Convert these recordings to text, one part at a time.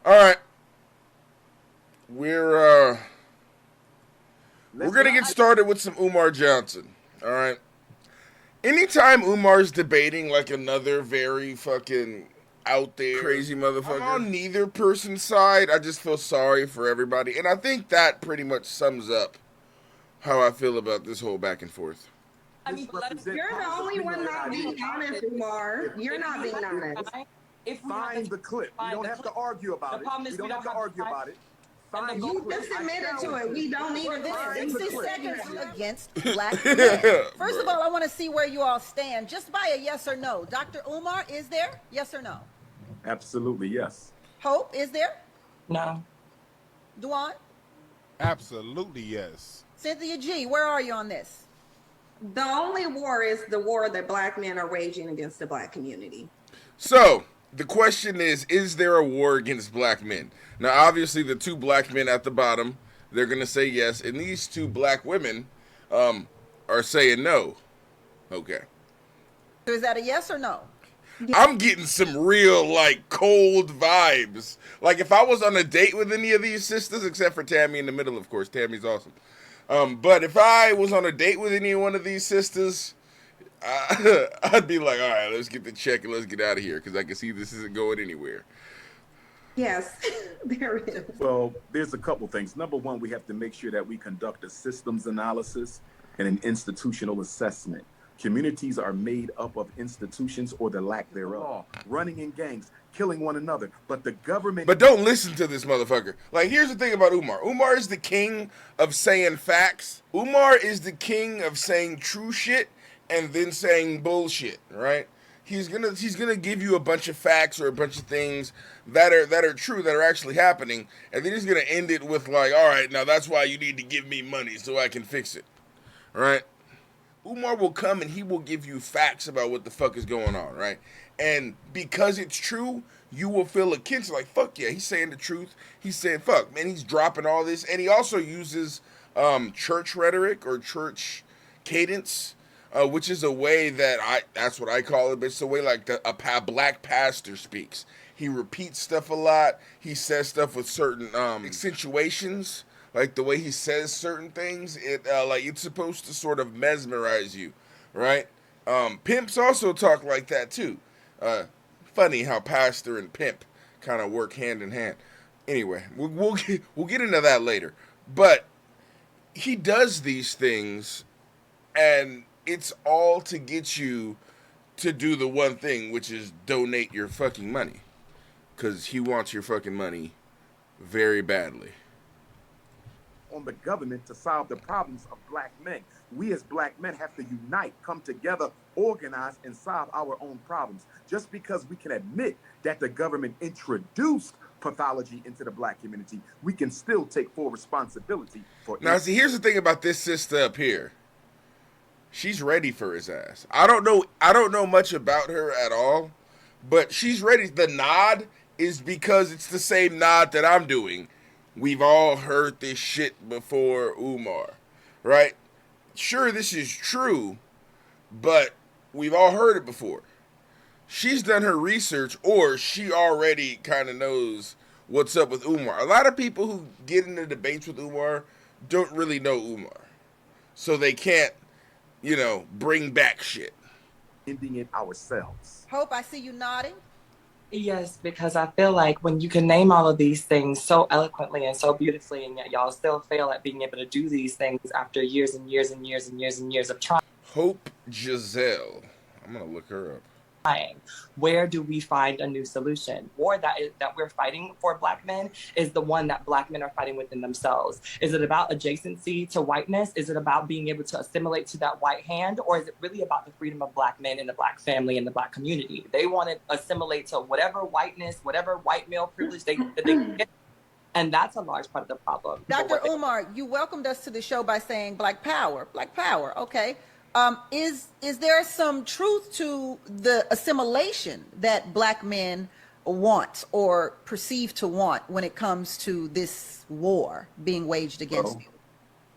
All right, we're we're Let's gonna get ride. started with some Umar Johnson. All right. Anytime Umar's debating like another very fucking out there crazy motherfucker, I'm on neither person's side. I just feel sorry for everybody, and I think that pretty much sums up how I feel about this whole back and forth. Misrepresent You're the public only opinion one and not being ideas. honest, Umar. If, You're not being honest. find the clip. We don't have to argue about it. We don't have to argue about it. Find the You clip. just I admitted to challenge it. We you. don't need This to Find the 60 clip. seconds against black men. First of Bruh. all, I want to see where you all stand, just by a yes or no. Dr. Umar, is there? Yes or no? Absolutely, yes. Hope, is there? No. Duan? Absolutely yes. Cynthia G, where are you on this? The only war is the war that black men are waging against the black community. So, the question is there a war against black men? Now, obviously, the two black men at the bottom, they're going to say yes, and these two black women are saying no. Okay. So is that a yes or no? I'm getting some real, like, cold vibes. Like, if I was on a date with any of these sisters, except for Tammy in the middle, of course. Tammy's awesome. But if I was on a date with any one of these sisters, I'd be like, all right, let's get the check and let's get out of here, because I can see this isn't going anywhere. Yes, there is. Well, there's a couple things. Number one, we have to make sure that we conduct a systems analysis and an institutional assessment. Communities are made up of institutions or the lack thereof, running in gangs, killing one another. But the government. But don't listen to this motherfucker. Like, here's the thing about Umar. Umar is the king of saying facts. Umar is the king of saying true shit and then saying bullshit, right? He's gonna give you a bunch of facts or a bunch of things that are true, that are actually happening, and then he's gonna end it with like, all right, now that's why you need to give me money so I can fix it. All right? Umar will come and he will give you facts about what the fuck is going on, right? And because it's true, you will feel akin to like, fuck yeah, he's saying the truth. He's saying, fuck, man, he's dropping all this. And he also uses church rhetoric or church cadence, which is a way that's what I call it, but it's a way like a black pastor speaks. He repeats stuff a lot. He says stuff with certain accentuations, like the way he says certain things. Like it's supposed to sort of mesmerize you, right? Pimps also talk like that too. Funny how pastor and pimp kind of work hand in hand. Anyway, we'll get into that later. But he does these things, and it's all to get you to do the one thing, which is donate your fucking money. Because he wants your fucking money very badly. On the government to solve the problems of black men. We as black men have to unite, come together, organize, and solve our own problems. Just because we can admit that the government introduced pathology into the black community, we can still take full responsibility for it. Now, see, here's the thing about this sister up here. She's ready for his ass. I don't know much about her at all, but she's ready. The nod is because it's the same nod that I'm doing. We've all heard this shit before, Umar, right? Sure, this is true, but we've all heard it before. She's done her research, or she already kind of knows what's up with Umar. A lot of people who get into debates with Umar don't really know Umar, so they can't, bring back shit. Ending it ourselves. Hope, I see you nodding. Yes, because I feel like when you can name all of these things so eloquently and so beautifully, and yet y'all still fail at being able to do these things after years and years and years and years and years of trying. Hope Giselle. I'm going to look her up. Where do we find a new solution? War that we're fighting for black men is the one that black men are fighting within themselves. Is it about adjacency to whiteness? Is it about being able to assimilate to that white hand? Or is it really about the freedom of black men and the black family and the black community? They want to assimilate to whatever whiteness, whatever white male privilege they get. And that's a large part of the problem. Dr. Umar, you welcomed us to the show by saying black power. Black power, okay. Is there some truth to the assimilation that black men want or perceive to want when it comes to this war being waged against you?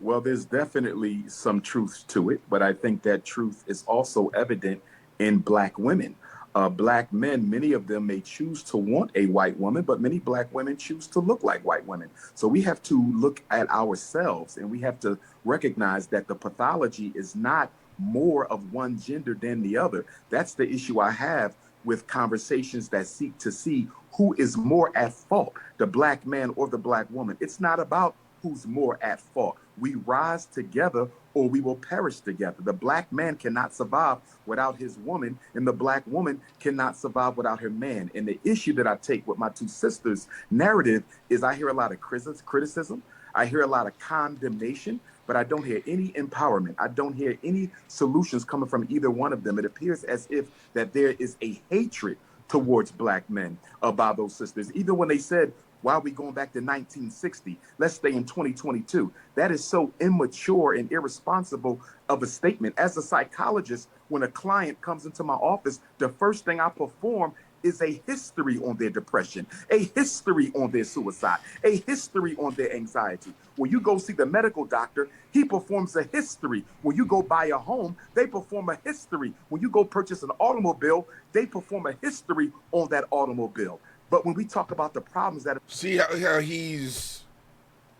Well, there's definitely some truth to it, but I think that truth is also evident in black women. Black men, many of them may choose to want a white woman, but many black women choose to look like white women. So we have to look at ourselves and we have to recognize that the pathology is not more of one gender than the other. That's the issue I have with conversations that seek to see who is more at fault, the black man or the black woman. It's not about who's more at fault. We rise together or we will perish together. The black man cannot survive without his woman, and the black woman cannot survive without her man. And the issue that I take with my two sisters' narrative is I hear a lot of criticism, I hear a lot of condemnation, but I don't hear any empowerment. I don't hear any solutions coming from either one of them. It appears as if that there is a hatred towards black men by those sisters. Even when they said, why are we going back to 1960? Let's stay in 2022. That is so immature and irresponsible of a statement. As a psychologist, when a client comes into my office, the first thing I perform is a history on their depression, a history on their suicide, a history on their anxiety. When you go see the medical doctor, he performs a history. When you go buy a home, they perform a history. When you go purchase an automobile, they perform a history on that automobile. But when we talk about the problems that... See how he's,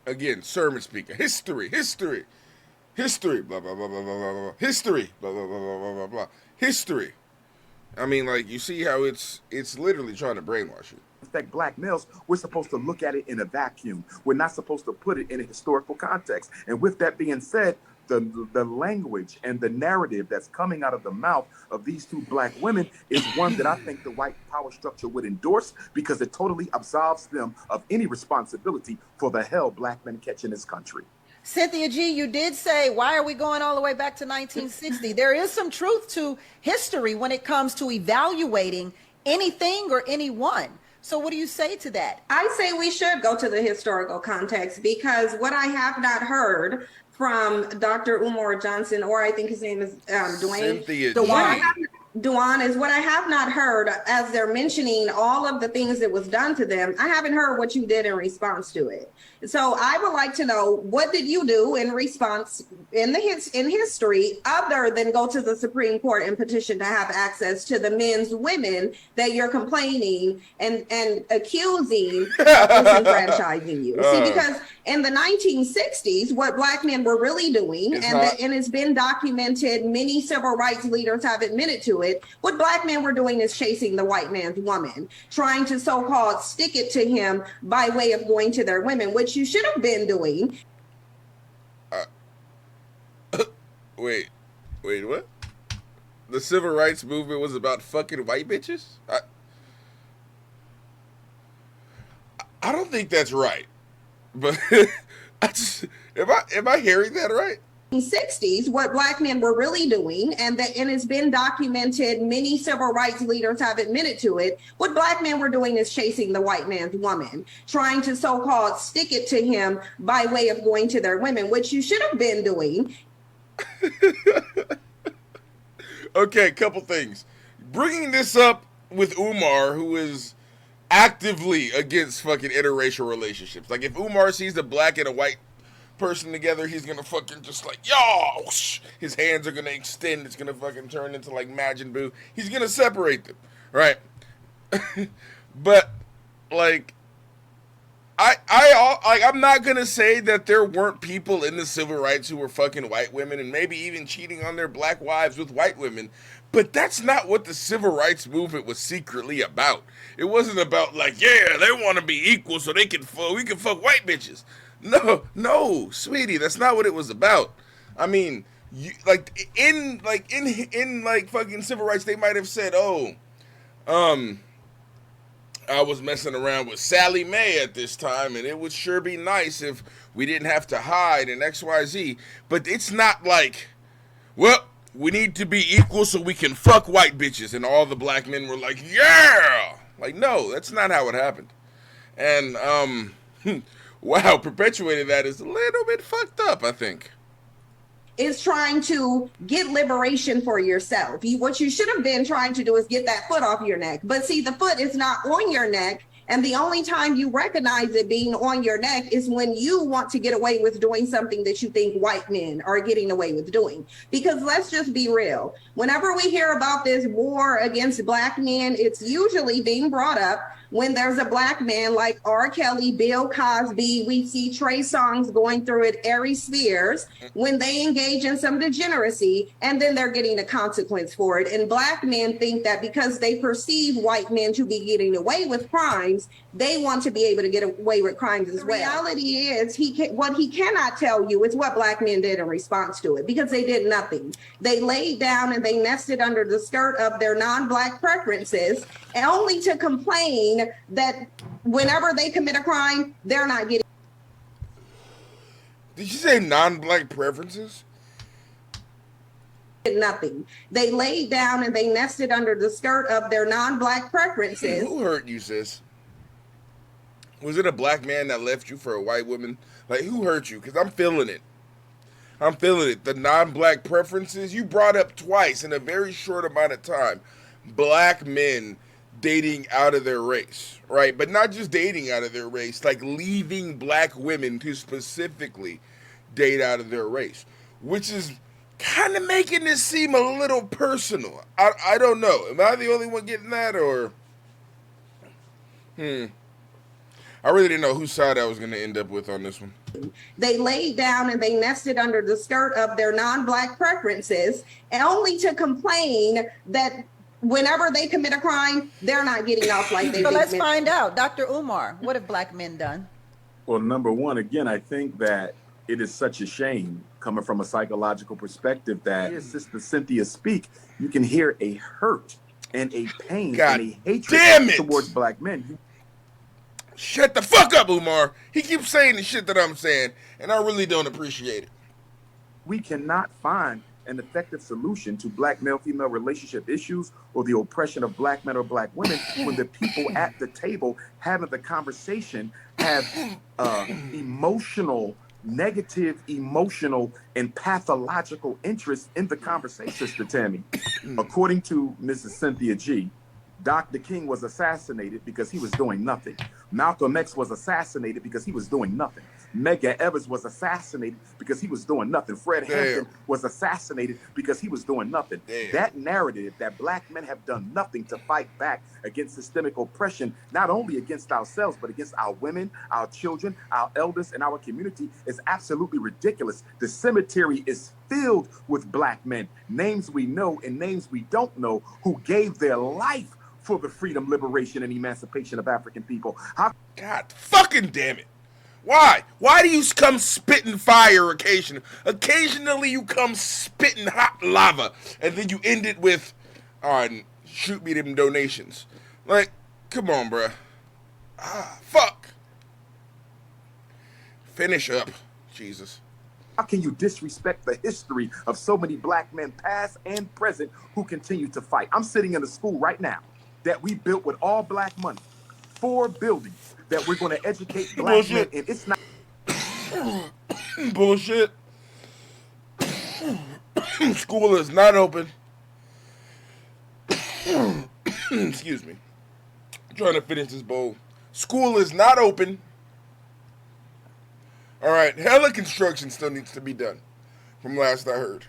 again, sermon speaker. History, blah, blah, blah, blah, blah, blah, blah. History, blah, blah, blah, blah, blah, blah, blah. History. I mean, like, you see how it's literally trying to brainwash you. Affect black males, we're supposed to look at it in a vacuum. We're not supposed to put it in a historical context. And with that being said, the language and the narrative that's coming out of the mouth of these two black women is one that I think the white power structure would endorse because it totally absolves them of any responsibility for the hell black men catch in this country. Cynthia G, you did say, why are we going all the way back to 1960? There is some truth to history when it comes to evaluating anything or anyone. So what do you say to that? I say we should go to the historical context because what I have not heard from Dr. Umar Johnson, or I think his name is Dwayne. Cynthia G. Duan is what I have not heard as they're mentioning all of the things that was done to them. I haven't heard what you did in response to it. So I would like to know, what did you do in response in history other than go to the Supreme Court and petition to have access to the men's women that you're complaining and accusing of disenfranchising you? See, because in the 1960s, what black men were really doing, and it's been documented, many civil rights leaders have admitted to it, what black men were doing is chasing the white man's woman, trying to so-called stick it to him by way of going to their women, which you should have been doing. Wait, what? The civil rights movement was about fucking white bitches? I don't think that's right. But am I hearing that right? 60s, what black men were really doing, and it's been documented, many civil rights leaders have admitted to it, what black men were doing is chasing the white man's woman, trying to so-called stick it to him by way of going to their women, which you should have been doing. Okay, couple things. Bringing this up with Umar, who is actively against fucking interracial relationships. Like, if Umar sees a black and a white person together, he's gonna fucking just like, yo, his hands are gonna extend, it's gonna fucking turn into like Majin Buu. He's gonna separate them, right? But like, I'm not gonna say that there weren't people in the civil rights who were fucking white women and maybe even cheating on their black wives with white women, but that's not what the civil rights movement was secretly about. It wasn't about like, yeah, they want to be equal so we can fuck white bitches. No, sweetie, that's not what it was about. I mean, in fucking civil rights, they might have said, I was messing around with Sally Mae at this time, and it would sure be nice if we didn't have to hide and XYZ. But it's not like, well, we need to be equal so we can fuck white bitches, and all the black men were like, yeah! Like, no, that's not how it happened. And, wow, perpetuating that is a little bit fucked up, I think. Is trying to get liberation for yourself. What you should have been trying to do is get that foot off your neck. But see, the foot is not on your neck. And the only time you recognize it being on your neck is when you want to get away with doing something that you think white men are getting away with doing. Because let's just be real. Whenever we hear about this war against black men, it's usually being brought up when there's a black man like R. Kelly, Bill Cosby, we see Trey Songz going through it, Ari Spears, when they engage in some degeneracy, and then they're getting a consequence for it. And black men think that because they perceive white men to be getting away with crimes, they want to be able to get away with crimes as well. The reality is, what he cannot tell you is what black men did in response to it, because they did nothing. They laid down and they nested under the skirt of their non-black preferences, and only to complain that whenever they commit a crime, they're not getting. Did you say non-black preferences? Nothing. They laid down and they nested under the skirt of their non-black preferences. Who hurt you, sis? Was it a black man that left you for a white woman? Like, who hurt you? Because I'm feeling it. I'm feeling it. The non-black preferences, you brought up twice in a very short amount of time. Black men dating out of their race, right? But not just dating out of their race, like leaving black women to specifically date out of their race, which is kind of making this seem a little personal. I don't know. Am I the only one getting that, or? I really didn't know whose side I was going to end up with on this one. They laid down and they nested under the skirt of their non-black preferences, and only to complain that whenever they commit a crime, they're not getting off like they. So let's find out. Dr. Umar, what have black men done? Well, number one, again, I think that it is such a shame coming from a psychological perspective that hear Sister Cynthia speak, you can hear a hurt and a pain and a hatred towards black men. Shut the fuck up, Umar. He keeps saying the shit that I'm saying, and I really don't appreciate it. We cannot find an effective solution to black male-female relationship issues or the oppression of black men or black women when the people at the table having the conversation have negative emotional and pathological interest in the conversation. Sister Tammy, according to Mrs. Cynthia G, Dr. King was assassinated because he was doing nothing. Malcolm X was assassinated because he was doing nothing. Medgar Evers was assassinated because he was doing nothing. Fred Hampton was assassinated because he was doing nothing. That narrative that black men have done nothing to fight back against systemic oppression, not only against ourselves, but against our women, our children, our elders, and our community is absolutely ridiculous. The cemetery is filled with black men, names we know and names we don't know, who gave their life for the freedom, liberation, and emancipation of African people. God fucking damn it. Why? Why do you come spitting fire occasionally? Occasionally you come spitting hot lava, and then you end it with, shoot me them donations. Like, come on, bruh. Fuck. Finish up, Jesus. How can you disrespect the history of so many black men, past and present, who continue to fight? I'm sitting in a school right now that we built with all black money, 4 buildings that we're going to educate black men, and it's not bullshit. School is not open. Excuse me. I'm trying to finish this bowl. School is not open. All right, hella construction still needs to be done, from last I heard.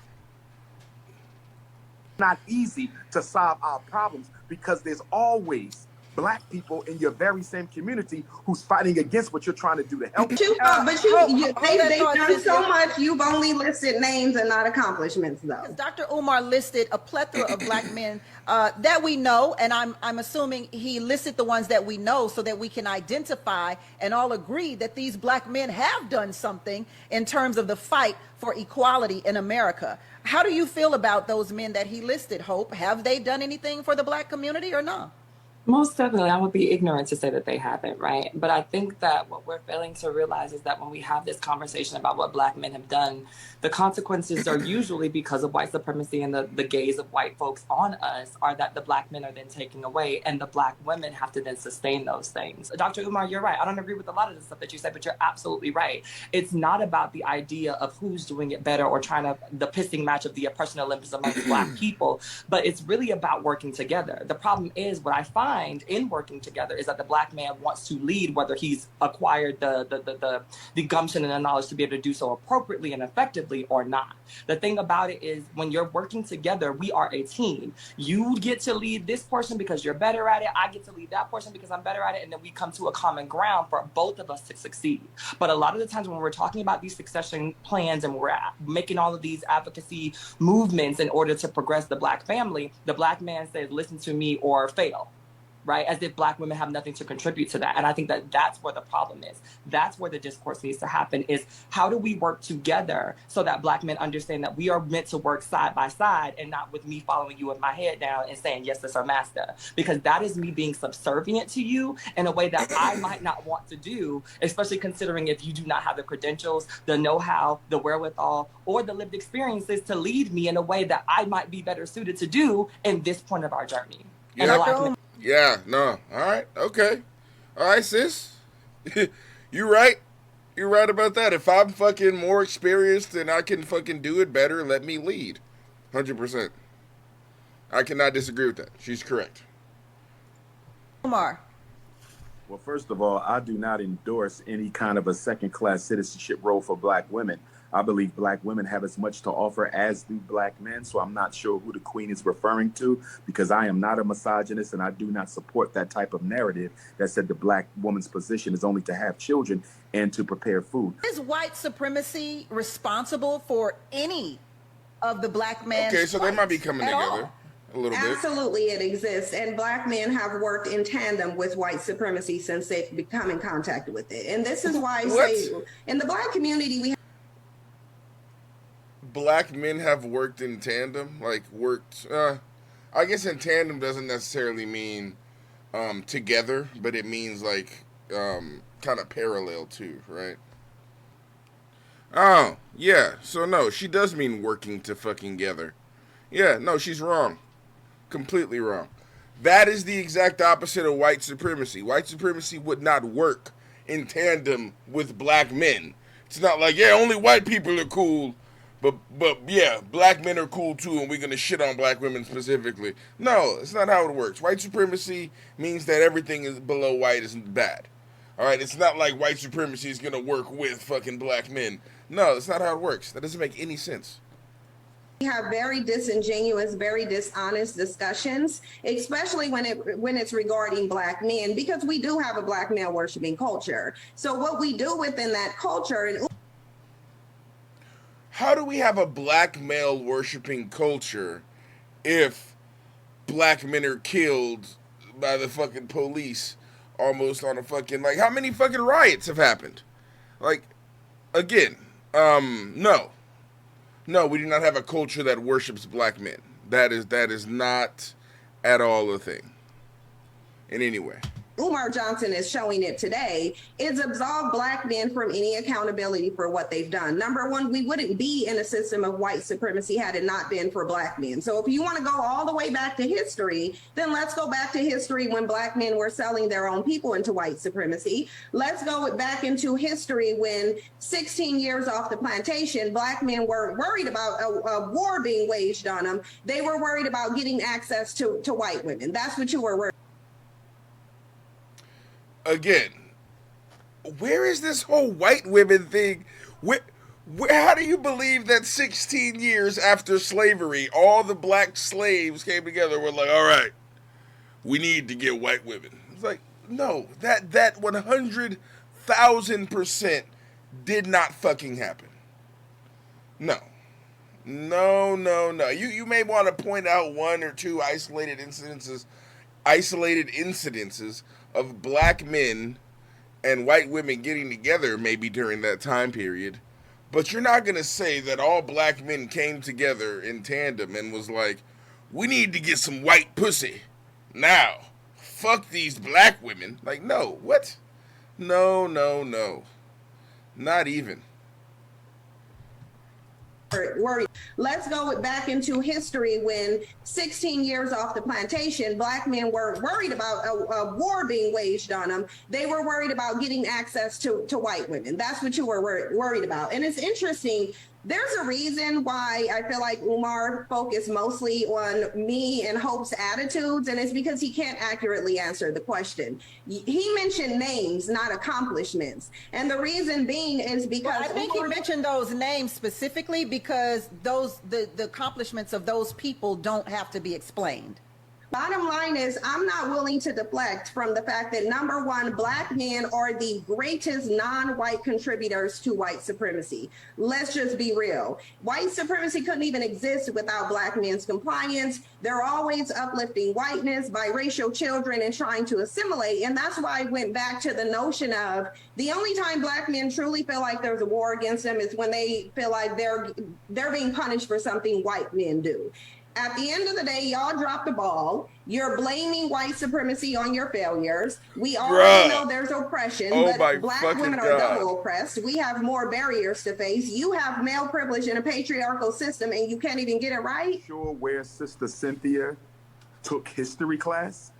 Not easy to solve our problems because there's always black people in your very same community who's fighting against what you're trying to do to help. They've done so much. You've only listed names and not accomplishments, though. Dr. Umar listed a plethora of black men that we know, and I'm assuming he listed the ones that we know so that we can identify and all agree that these black men have done something in terms of the fight for equality in America. How do you feel about those men that he listed, Hope? Have they done anything for the black community or not? Most definitely. I would be ignorant to say that they haven't, right? But I think that what we're failing to realize is that when we have this conversation about what black men have done, the consequences are usually because of white supremacy and the gaze of white folks on us are that the black men are then taken away and the black women have to then sustain those things. Dr. Umar, you're right. I don't agree with a lot of the stuff that you said, but you're absolutely right. It's not about the idea of who's doing it better or the pissing match of the oppression Olympics amongst black people, but it's really about working together. The problem is what I find find in working together is that the Black man wants to lead, whether he's acquired the gumption and the knowledge to be able to do so appropriately and effectively or not. The thing about it is, when you're working together, we are a team. You get to lead this portion because you're better at it. I get to lead that portion because I'm better at it. And then we come to a common ground for both of us to succeed. But a lot of the times when we're talking about these succession plans and we're making all of these advocacy movements in order to progress the Black family, the Black man says, listen to me or fail. Right? As if Black women have nothing to contribute to that. And I think that that's where the problem is. That's where the discourse needs to happen, is how do we work together so that Black men understand that we are meant to work side by side and not with me following you with my head down and saying, yes, that's our master. Because that is me being subservient to you in a way that I might not want to do, especially considering if you do not have the credentials, the know-how, the wherewithal, or the lived experiences to lead me in a way that I might be better suited to do in this point of our journey. Yeah, no. All right, okay. All right, sis. You're right. You're right about that. If I'm fucking more experienced and I can fucking do it better, let me lead. 100%. I cannot disagree with that. She's correct. Umar. Well, first of all, I do not endorse any kind of a second-class citizenship role for Black women. I believe Black women have as much to offer as do Black men, so I'm not sure who the Queen is referring to, because I am not a misogynist and I do not support that type of narrative that said the Black woman's position is only to have children and to prepare food. Is white supremacy responsible for any of the Black man's Okay, so they might be coming together. All? A little bit. Absolutely, it exists. And Black men have worked in tandem with white supremacy since they've become in contact with it. And this is why I say in the Black community, we Black men have worked in tandem, I guess in tandem doesn't necessarily mean together, but it means like kind of parallel too, right? Oh, yeah. So no, she does mean working to fucking together. Yeah, no, she's wrong. Completely wrong. That is the exact opposite of white supremacy. White supremacy would not work in tandem with Black men. It's not like, yeah, only white people are cool. But yeah, Black men are cool too, and we're gonna shit on Black women specifically. No, it's not how it works. White supremacy means that everything is below white is bad. All right, it's not like white supremacy is gonna work with fucking Black men. No, that's not how it works. That doesn't make any sense. We have very disingenuous, very dishonest discussions, especially when it's regarding Black men, because we do have a Black male worshiping culture. So what we do within that culture, and how do we have a Black male worshiping culture if Black men are killed by the fucking police almost on a fucking, like, how many fucking riots have happened? Like, again, no. No, we do not have a culture that worships Black men. That is not at all a thing in any way. Umar Johnson is showing it today, is absolve Black men from any accountability for what they've done. Number one, we wouldn't be in a system of white supremacy had it not been for Black men. So if you want to go all the way back to history, then let's go back to history when Black men were selling their own people into white supremacy. Let's go back into history when 16 years off the plantation, Black men weren't worried about a war being waged on them. They were worried about getting access to white women. That's what you were worried. Again, where is this whole white women thing? How do you believe that 16 years after slavery, all the Black slaves came together and were like, all right, we need to get white women? It's like, no, that 100,000% did not fucking happen. No. You may want to point out one or two isolated incidences of Black men and white women getting together maybe during that time period, but you're not going to say that all Black men came together in tandem and was like, we need to get some white pussy now, fuck these Black women. Like, no, what? No, not even. Worried. Let's go back into history when 16 years off the plantation, Black men weren't worried about a war being waged on them. They were worried about getting access to white women. That's what you were worried about. And it's interesting, There's a reason why I feel like Umar focused mostly on me and Hope's attitudes, and it's because he can't accurately answer the question. He mentioned names, not accomplishments. And the reason being is because I think he mentioned those names specifically because the accomplishments of those people don't have to be explained. Bottom line is, I'm not willing to deflect from the fact that number one, Black men are the greatest non-white contributors to white supremacy. Let's just be real. White supremacy couldn't even exist without Black men's compliance. They're always uplifting whiteness, biracial children, and trying to assimilate. And that's why I went back to the notion of the only time Black men truly feel like there's a war against them is when they feel like they're being punished for something white men do. At the end of the day, y'all dropped the ball. You're blaming white supremacy on your failures. We already know there's oppression, but Black women are double oppressed. We have more barriers to face. You have male privilege in a patriarchal system, and you can't even get it right. Sure, where Sister Cynthia took history class,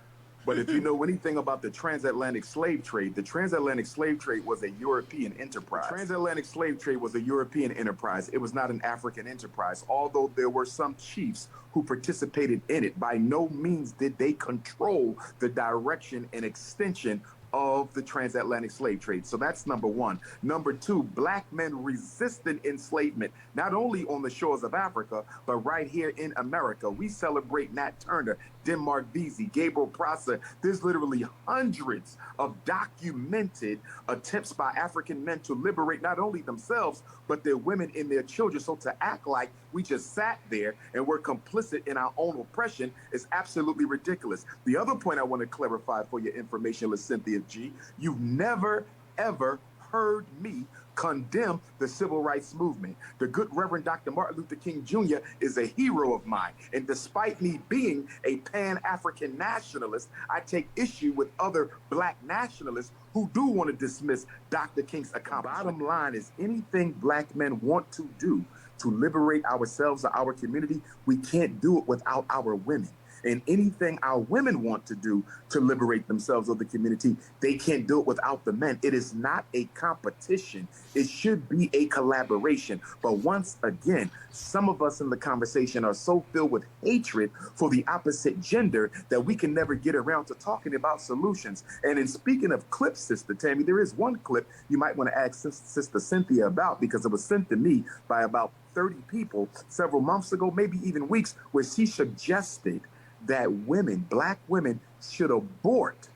but if you know anything about the transatlantic slave trade, the transatlantic slave trade was a European enterprise. The transatlantic slave trade was a European enterprise. It was not an African enterprise. Although there were some chiefs who participated in it, by no means did they control the direction and extension of the transatlantic slave trade. So that's number one. Number two, Black men resisted enslavement, not only on the shores of Africa, but right here in America. We celebrate Nat Turner, Denmark Vesey, Gabriel Prosser. There's literally hundreds of documented attempts by African men to liberate not only themselves, but their women and their children. So to act like we just sat there and were complicit in our own oppression is absolutely ridiculous. The other point I want to clarify for your information, Cynthia G, you've never, ever heard me condemn the civil rights movement. The good Reverend Dr. Martin Luther King Jr. is a hero of mine. And despite me being a Pan-African nationalist, I take issue with other Black nationalists who do want to dismiss Dr. King's accomplishment. Bottom line is, anything Black men want to do to liberate ourselves or our community, we can't do it without our women. And anything our women want to do to liberate themselves or the community, they can't do it without the men. It is not a competition. It should be a collaboration. But once again, some of us in the conversation are so filled with hatred for the opposite gender that we can never get around to talking about solutions. And in speaking of clips, Sister Tammy, there is one clip you might want to ask Sister Cynthia about, because it was sent to me by about 30 people several months ago, maybe even weeks, where she suggested that women, Black women, should abort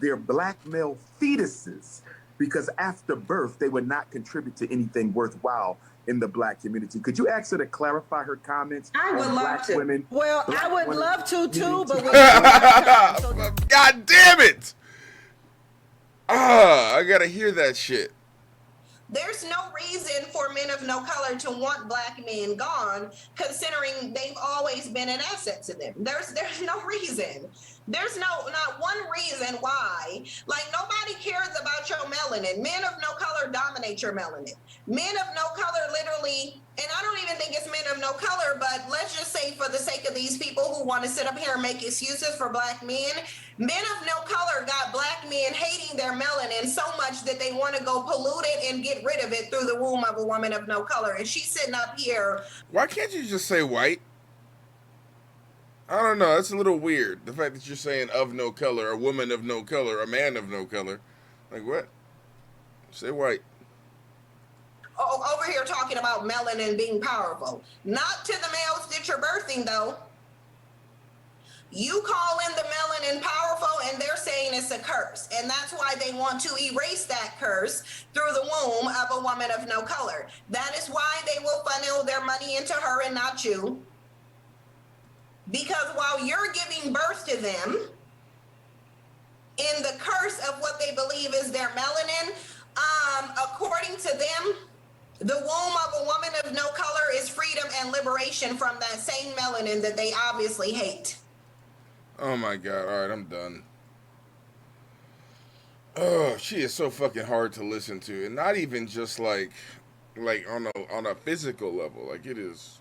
their Black male fetuses because after birth, they would not contribute to anything worthwhile in the Black community. Could you ask her to clarify her comments? I would love to. Women, well, I would love to too, but God damn it! I gotta hear that shit. There's no reason for men of no color to want Black men gone, considering they've always been an asset to them. There's no reason. There's not one reason why. Like, nobody cares about your melanin. Men of no color dominate your melanin. Men of no color literally, and I don't even think it's men of no color, but let's just say for the sake of these people who want to sit up here and make excuses for Black men of no color got Black men hating their melanin so much that they want to go pollute it and get rid of it through the womb of a woman of no color. And she's sitting up here. Why can't you just say white? I don't know. That's a little weird. The fact that you're saying of no color, a woman of no color, a man of no color. Like, what? Say white. Over here talking about melanin being powerful. Not to the males that you're birthing, though. You call in the melanin powerful, and they're saying it's a curse. And that's why they want to erase that curse through the womb of a woman of no color. That is why they will funnel their money into her and not you. Because while you're giving birth to them, in the curse of what they believe is their melanin, according to them, the womb of a woman of no color is freedom and liberation from that same melanin that they obviously hate. Oh my God. All right, I'm done. Oh, she is so fucking hard to listen to. And not even just like on a physical level. Like, it is...